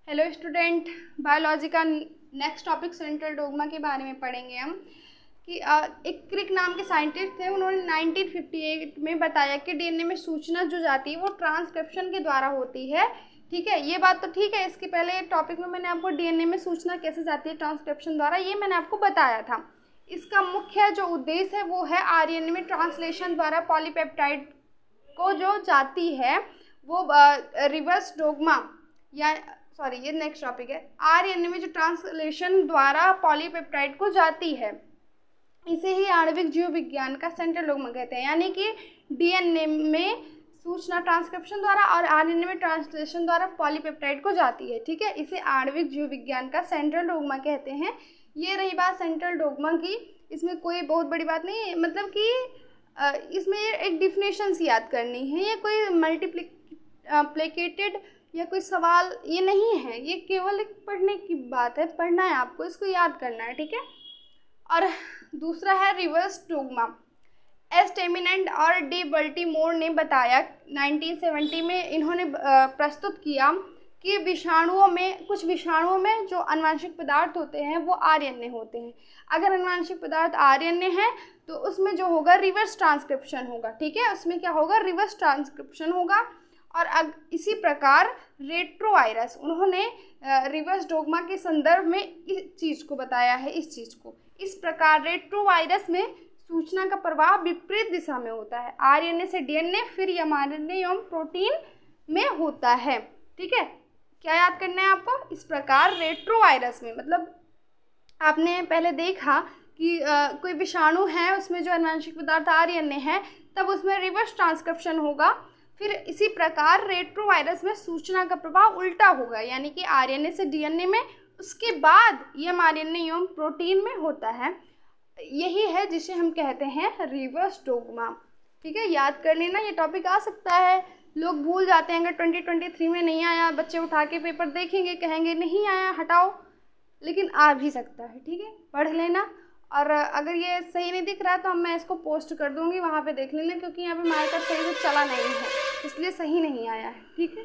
Hello student, biology का next topic central dogma के बारे में पढ़ेंगे हम कि एक क्रिक नाम के साइंटिस्ट थे। उन्होंने 1958 में बताया कि डीएनए में सूचना जो जाती है वो ट्रांसक्रिप्शन के द्वारा होती है। ठीक है, ये बात तो ठीक है। इसके पहले टॉपिक में मैंने आपको डीएनए में सूचना कैसे जाती है ट्रांसक्रिप्शन द्वारा, ये मैंने आपको बताया था। इसका मुख्य जो उद्देश्य है वो है आरएनए में ट्रांसलेशन द्वारा पॉलीपेप्टाइड को जो जाती है वो रिवर्स डोग्मा या सॉरी ये नेक्स्ट टॉपिक है। आरएनए में जो ट्रांसलेशन द्वारा पॉलीपेप्टाइड को जाती है इसे ही आणविक जीव विज्ञान का सेंट्रल डोग्मा कहते हैं। यानी कि डीएनए में सूचना ट्रांसक्रिप्शन द्वारा और आरएनए में ट्रांसलेशन द्वारा पॉलीपेप्टाइड को जाती है। ठीक है, इसे आणविक जीव विज्ञान का सेंट्रल डोग्मा कहते हैं। ये रही बात सेंट्रल डोग्मा की। इसमें कोई बहुत बड़ी बात नहीं, मतलब कि इसमें एक डिफिनेशन सी याद करनी है। ये कोई मल्टीप्लिकेटेड या कोई सवाल ये नहीं है, ये केवल एक पढ़ने की बात है। पढ़ना है आपको, इसको याद करना है। ठीक है, और दूसरा है रिवर्स डोग्मा। एस टेमिनेंट और डी बल्टीमोर ने बताया 1970 में इन्होंने प्रस्तुत किया कि कुछ विषाणुओं में जो आनुवंशिक पदार्थ होते हैं वो आरएनए होते हैं। अगर आनुवंशिक पदार्थ आरएनए है तो उसमें जो होगा रिवर्स ट्रांसक्रिप्शन होगा। ठीक है, उसमें क्या होगा, रिवर्स ट्रांसक्रिप्शन होगा। और इसी प्रकार रेट्रोवायरस, उन्होंने रिवर्स डोग्मा के संदर्भ में इस चीज़ को बताया है। इस प्रकार रेट्रोवायरस में सूचना का प्रवाह विपरीत दिशा में होता है, आरएनए से डीएनए फिर एमआरएनए एवं प्रोटीन में होता है। ठीक है, क्या याद करना है आपको, इस प्रकार रेट्रोवायरस में, मतलब आपने पहले देखा कि कोई विषाणु है उसमें जो आनुवंशिक पदार्थ आरएनए है तब उसमें रिवर्स ट्रांसक्रिप्शन होगा। फिर इसी प्रकार रेट्रोवायरस में सूचना का प्रभाव उल्टा होगा, यानी कि आरएनए से डीएनए में, उसके बाद एमआरएनए एवं प्रोटीन में होता है। यही है जिसे हम कहते हैं रिवर्स डोग्मा। ठीक है, याद कर लेना, ये टॉपिक आ सकता है। लोग भूल जाते हैं, अगर 2023 में नहीं आया, बच्चे उठा के पेपर देखेंगे, कहेंगे नहीं आया हटाओ, लेकिन आ भी सकता है। ठीक है, पढ़ लेना। और अगर ये सही नहीं दिख रहा है तो मैं इसको पोस्ट कर दूंगी, वहाँ पे देख लेना, क्योंकि यहाँ पे मार्कर सही से चला नहीं है, इसलिए सही नहीं आया है। ठीक है।